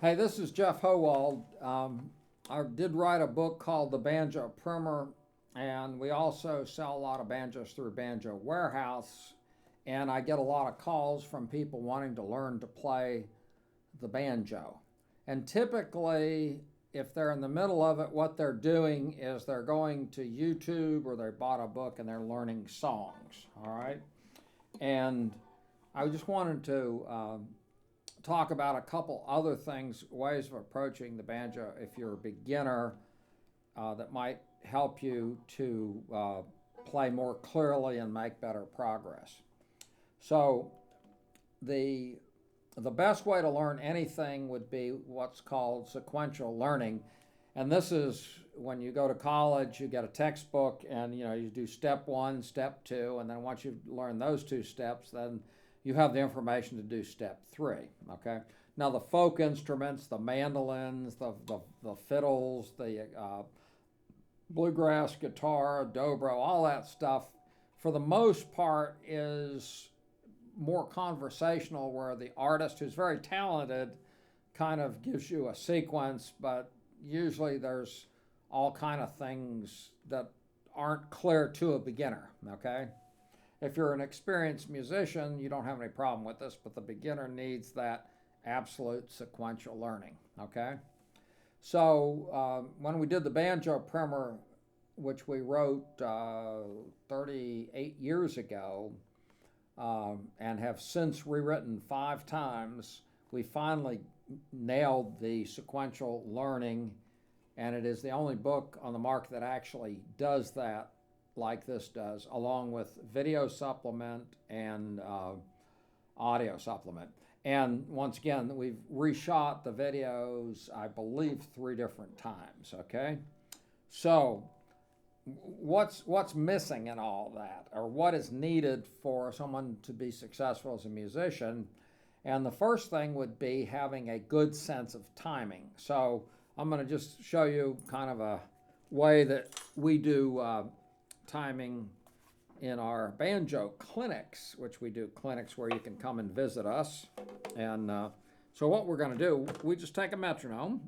Hey, this is Geoff Hohwald. I did write a book called The Banjo Primer, and we also sell a lot of banjos through Banjo Warehouse. And I get a lot of calls from people wanting to learn to play the banjo. And typically, if they're in the middle of it, what they're doing is they're going to YouTube or they bought a book and they're learning songs. All right. And I just wanted to talk about a couple other things, ways of approaching the banjo if you're a beginner, that might help you to play more clearly and make better progress. So the best way to learn anything would be what's called sequential learning. And this is when you go to college, you get a textbook and you do step one, step two, and then once you've learned those two steps, then you have the information to do step three. Okay. Now the folk instruments, the mandolins, the fiddles, the bluegrass guitar, dobro, all that stuff, for the most part, is more conversational, where the artist, who's very talented, kind of gives you a sequence, but usually there's all kind of things that aren't clear to a beginner. Okay. If you're an experienced musician, you don't have any problem with this, but the beginner needs that absolute sequential learning. Okay. So when we did the Banjo Primer, which we wrote 38 years ago, and have since rewritten 5 times, we finally nailed the sequential learning, and it is the only book on the market that actually does that like this does, along with video supplement and audio supplement. And once again, we've reshot the videos, I believe, 3 different times. Okay, so what's missing in all that, or what is needed for someone to be successful as a musician? And the first thing would be having a good sense of timing. So I'm going to just show you kind of a way that we do timing in our banjo clinics, which we do clinics where you can come and visit us. And so what we're going to do, we just take a metronome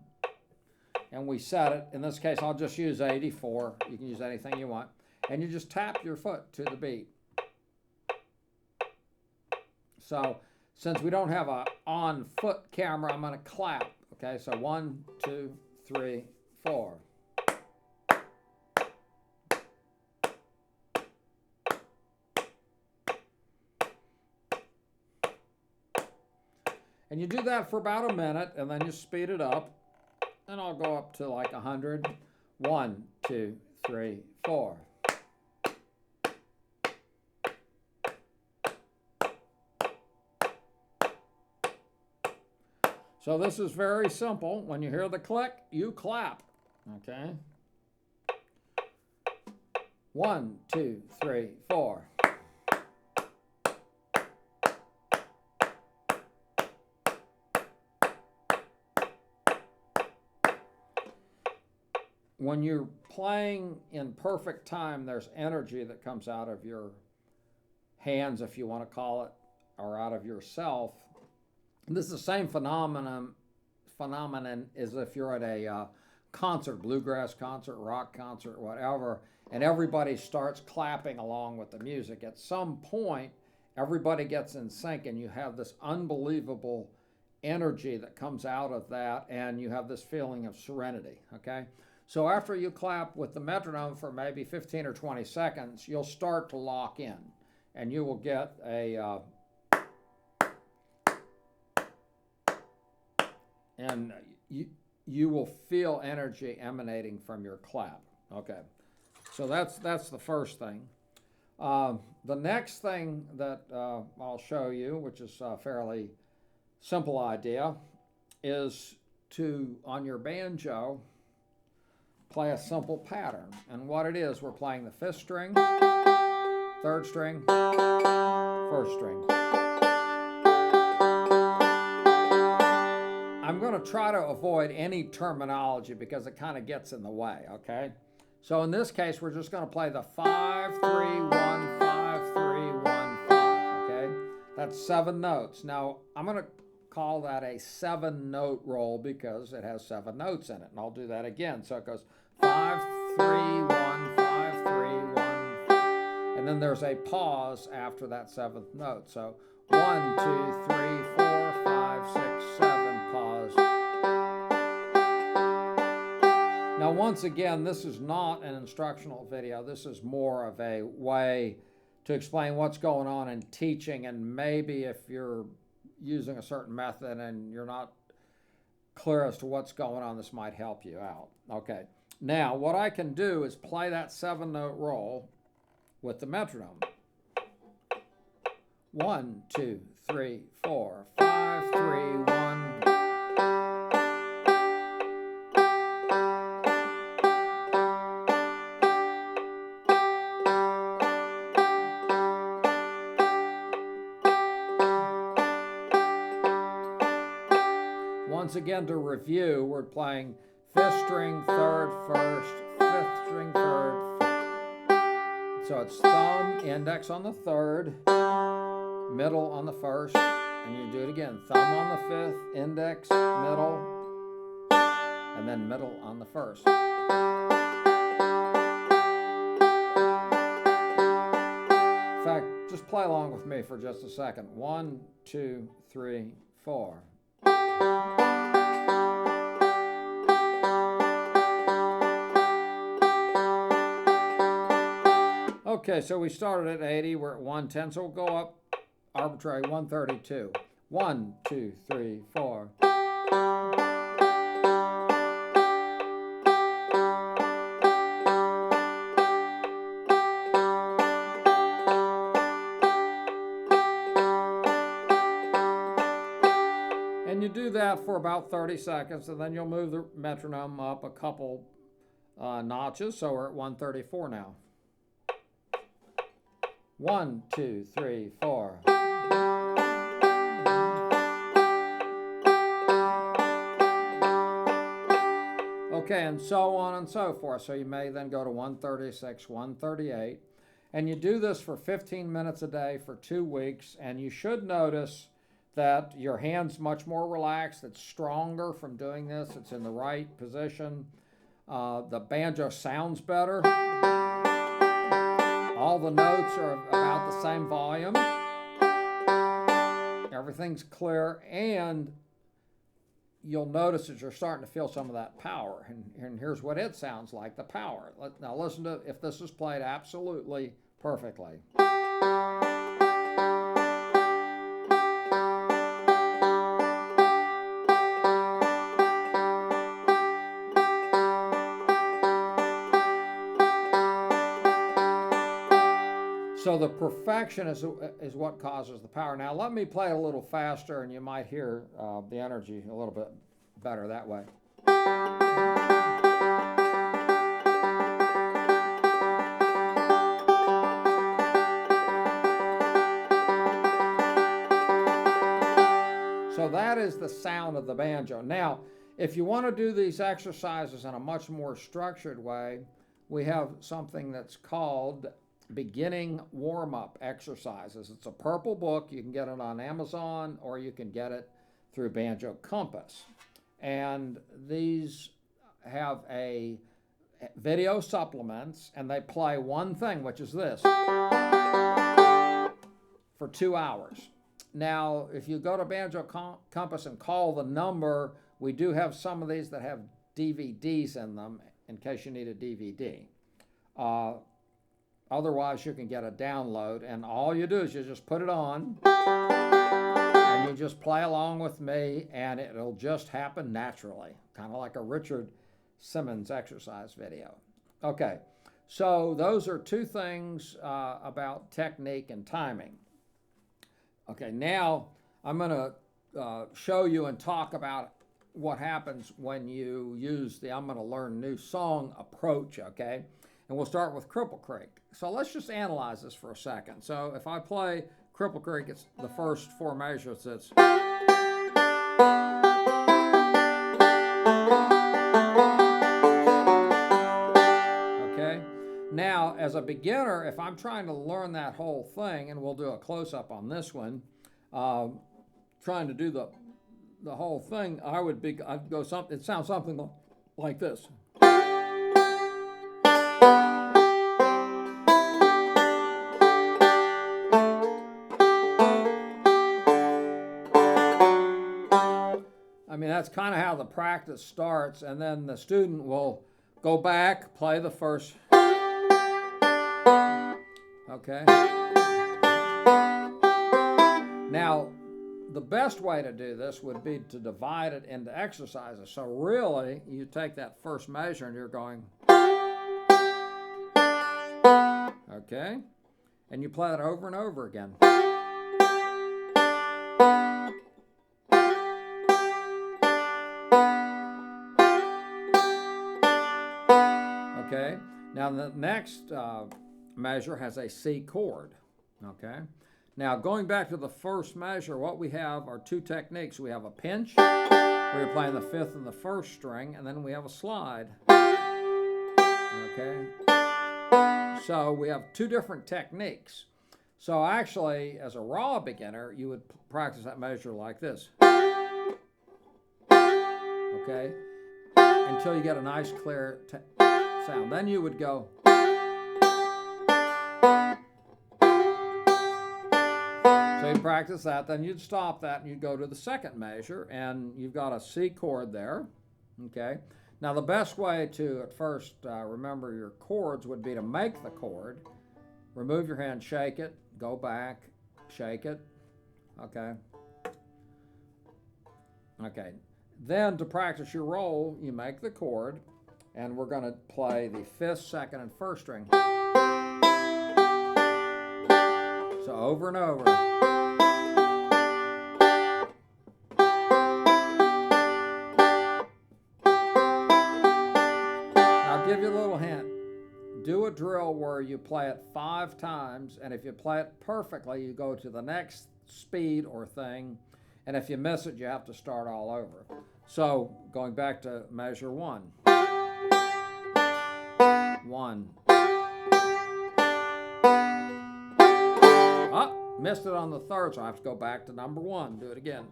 and we set it. In this case, I'll just use 84. You can use anything you want. And you just tap your foot to the beat. So since we don't have a on foot camera, I'm going to clap. Okay, so 1, 2, 3, 4. And you do that for about a minute, and then you speed it up. And I'll go up to like 100. 1, 2, 3, 4. So this is very simple. When you hear the click, you clap. Okay? 1, 2, 3, 4. When you're playing in perfect time, there's energy that comes out of your hands, if you want to call it, or out of yourself. And this is the same phenomenon as if you're at a concert, bluegrass concert, rock concert, whatever, and everybody starts clapping along with the music. At some point, everybody gets in sync, and you have this unbelievable energy that comes out of that, and you have this feeling of serenity. Okay. So after you clap with the metronome for maybe 15 or 20 seconds, you'll start to lock in, and you will get and you will feel energy emanating from your clap. Okay, so that's the first thing. The next thing that I'll show you, which is a fairly simple idea, is to, on your banjo, play a simple pattern. And what it is, we're playing the 5th string, 3rd string, 1st string. I'm going to try to avoid any terminology because it kind of gets in the way, okay? So in this case, we're just going to play the 5, 3, 1, 5, 3, 1, 5, okay? That's 7 notes. Now, I'm going to call that a 7-note roll because it has 7 notes in it. And I'll do that again. So it goes 5, 3, 1, 5, 3, 1. And then there's a pause after that 7th note. So 1, 2, 3, 4, 5, 6, 7, pause. Now, once again, this is not an instructional video. This is more of a way to explain what's going on in teaching, and maybe if you're using a certain method and you're not clear as to what's going on, this might help you out. Okay, now what I can do is play that 7-note roll with the metronome. 1, 2, 3, 4, 5, 3, 1. Once again, to review, we're playing 5th string, 3rd, 1st, 5th string, 3rd, 4th. So it's thumb, index on the 3rd, middle on the 1st, and you do it again. Thumb on the 5th, index, middle, and then middle on the 1st. In fact, just play along with me for just a second. 1, 2, 3, 4. Okay, so we started at 80, we're at 110, so we'll go up arbitrary 132. 1, 2, 3, 4. And you do that for about 30 seconds, and then you'll move the metronome up a couple notches, so we're at 134 now. 1, 2, 3, 4. Okay, and so on and so forth. So you may then go to 136, 138. And you do this for 15 minutes a day for 2 weeks. And you should notice that your hand's much more relaxed. It's stronger from doing this. It's in the right position. The banjo sounds better. All the notes are about the same volume. Everything's clear, and you'll notice that you're starting to feel some of that power. And here's what it sounds like, the power. Now listen to if this is played absolutely perfectly. So the perfection is what causes the power. Now let me play it a little faster, and you might hear the energy a little bit better that way. So that is the sound of the banjo. Now, if you want to do these exercises in a much more structured way, we have something that's called beginning warm-up exercises. It's a purple book. You can get it on Amazon, or you can get it through Banjo Compass. And these have a video supplements, and they play one thing, which is this, for 2 hours. Now, if you go to Banjo Compass and call the number, we do have some of these that have DVDs in them in case you need a DVD. Otherwise, you can get a download, and all you do is you just put it on, and you just play along with me, and it'll just happen naturally, kind of like a Richard Simmons exercise video. Okay, so those are 2 things about technique and timing. Okay, now I'm going to show you and talk about what happens when you use the I'm going to learn new song approach, okay? And we'll start with Cripple Creek. So let's just analyze this for a second. So if I play Cripple Creek, it's the first 4 measures. It's okay. Now, as a beginner, if I'm trying to learn that whole thing, and we'll do a close-up on this one, trying to do the whole thing, I'd go something. It sounds something like this. I mean, that's kind of how the practice starts, and then the student will go back, play the first. Okay. Now, the best way to do this would be to divide it into exercises. So really, you take that first measure and you're going, okay, and you play it over and over again. Okay, now the next measure has a C chord, okay? Now going back to the first measure, what we have are two techniques. We have a pinch, where you're playing the fifth and the first string, and then we have a slide, okay? So we have two different techniques. So actually, as a raw beginner, you would practice that measure like this, okay? Until you get a nice clear sound. Then you would go. So you practice that, then you'd stop that and you'd go to the second measure, and you've got a C chord there, okay? Now the best way to at first remember your chords would be to make the chord, remove your hand, shake it, go back, shake it, okay? Okay, then to practice your roll, you make the chord, and we're going to play the fifth, second, and first string. So over and over. Now I'll give you a little hint. Do a drill where you play it 5 times, and if you play it perfectly, you go to the next speed or thing, and if you miss it, you have to start all over. So going back to measure 1. 1. Oh, missed it on the third, so I have to go back to number 1. Do it again.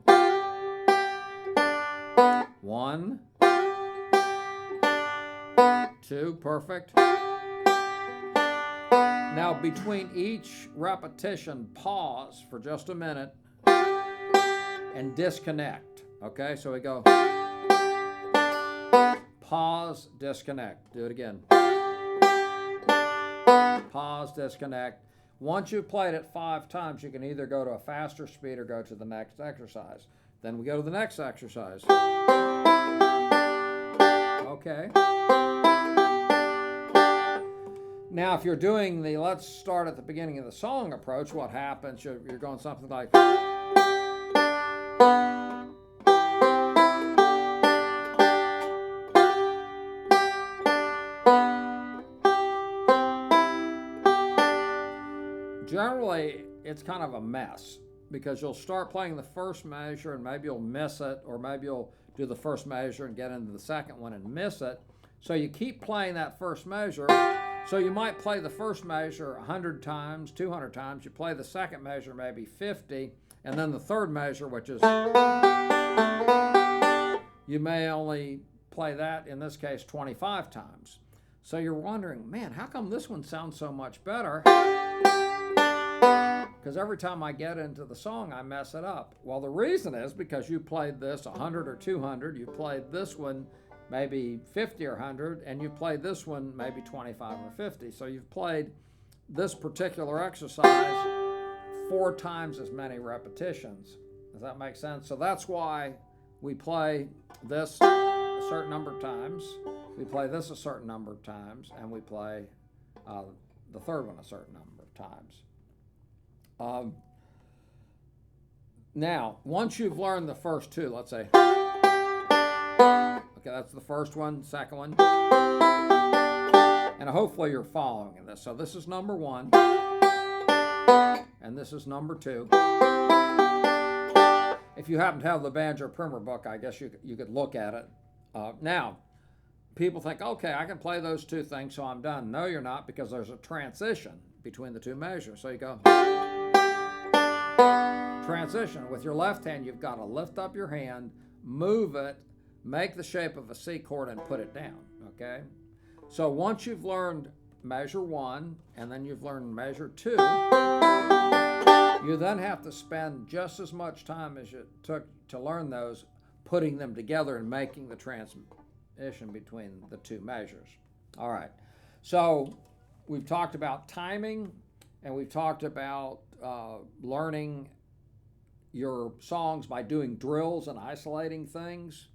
1, 2, perfect. Now between each repetition, pause for just a minute and disconnect. Okay, so we go pause, disconnect. Do it again. Pause, disconnect. Once you've played it 5 times, you can either go to a faster speed or go to the next exercise. Then we go to the next exercise. Okay. Now, if you're doing the let's start at the beginning of the song approach, what happens? You're going something like. Generally, it's kind of a mess because you'll start playing the first measure and maybe you'll miss it, or maybe you'll do the first measure and get into the second one and miss it. So you keep playing that first measure. So you might play the first measure 100 times, 200 times. You play the second measure maybe 50, and then the third measure, which is, you may only play that, in this case, 25 times. So you're wondering, man, how come this one sounds so much better? Because every time I get into the song, I mess it up. Well, the reason is because you played this 100 or 200, you played this one maybe 50 or 100, and you played this one maybe 25 or 50. So you've played this particular exercise 4 times as many repetitions. Does that make sense? So that's why we play this a certain number of times, we play this a certain number of times, and we play the third one a certain number of times. Now, once you've learned the first 2, let's say, okay, that's the first one, second one, and hopefully you're following this. So this is number 1, and this is number 2. If you happen to have the Banjo Primer book, I guess you could look at it. Now, people think, okay, I can play those 2 things, so I'm done. No, you're not, because there's a transition between the 2 measures. So you go. transition. With your left hand, you've got to lift up your hand, move it, make the shape of a C chord, and put it down, okay? So once you've learned measure 1, and then you've learned measure 2, you then have to spend just as much time as it took to learn those, putting them together and making the transition between the two measures. All right, so we've talked about timing, and we've talked about learning your songs by doing drills and isolating things.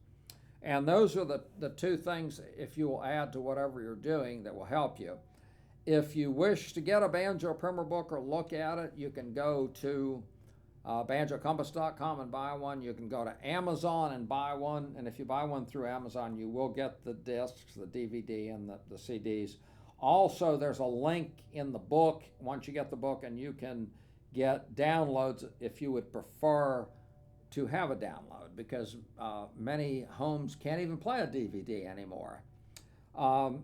And those are the two things, if you will add to whatever you're doing, that will help you. If you wish to get a Banjo Primer book or look at it, you can go to banjocompass.com and buy one. You can go to Amazon and buy one. And if you buy one through Amazon, you will get the discs, the DVD, and the CDs. Also, there's a link in the book once you get the book, and you can get downloads if you would prefer to have a download, because many homes can't even play a DVD anymore.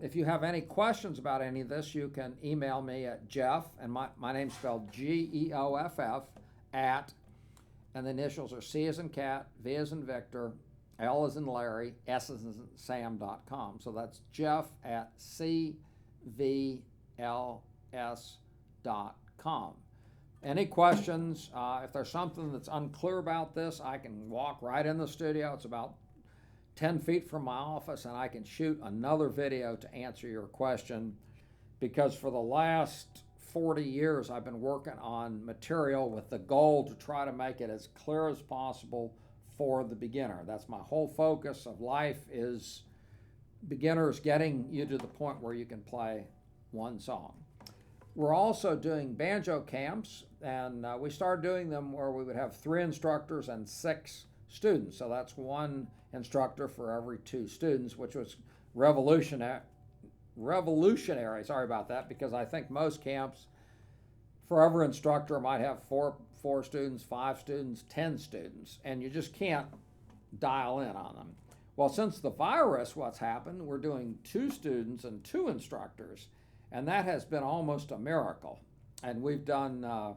If you have any questions about any of this, you can email me at Geoff, and my name's spelled Geoff, at, and the initials are C as in cat, V as in Victor, L as in Larry, S as in Sam.com. So that's Geoff at CVLS.com. Any questions? If there's something that's unclear about this, I can walk right in the studio. It's about 10 feet from my office, and I can shoot another video to answer your question, because for the last 40 years I've been working on material with the goal to try to make it as clear as possible for the beginner. That's my whole focus of life, is beginners, getting you to the point where you can play one song. We're also doing banjo camps, and we started doing them where we would have 3 instructors and 6 students. So that's 1 instructor for every 2 students, which was revolutionary. Sorry about that, because I think most camps for every instructor might have 4 students, 5 students, 10 students, and you just can't dial in on them. Well, since the virus, what's happened, we're doing 2 students and 2 instructors, and that has been almost a miracle. And we've done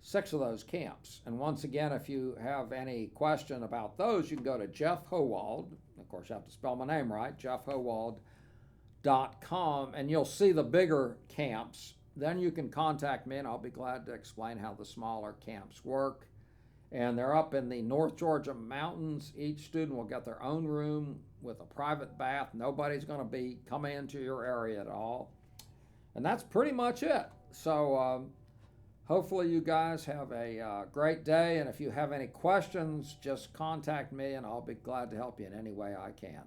6 of those camps. And once again, if you have any question about those, you can go to Geoff Hohwald. Of course, you have to spell my name right, geoffhohwald.com, and you'll see the bigger camps. Then you can contact me, and I'll be glad to explain how the smaller camps work. And they're up in the North Georgia mountains. Each student will get their own room with a private bath. Nobody's going to be coming into your area at all. And that's pretty much it. So hopefully you guys have a great day. And if you have any questions, just contact me, and I'll be glad to help you in any way I can.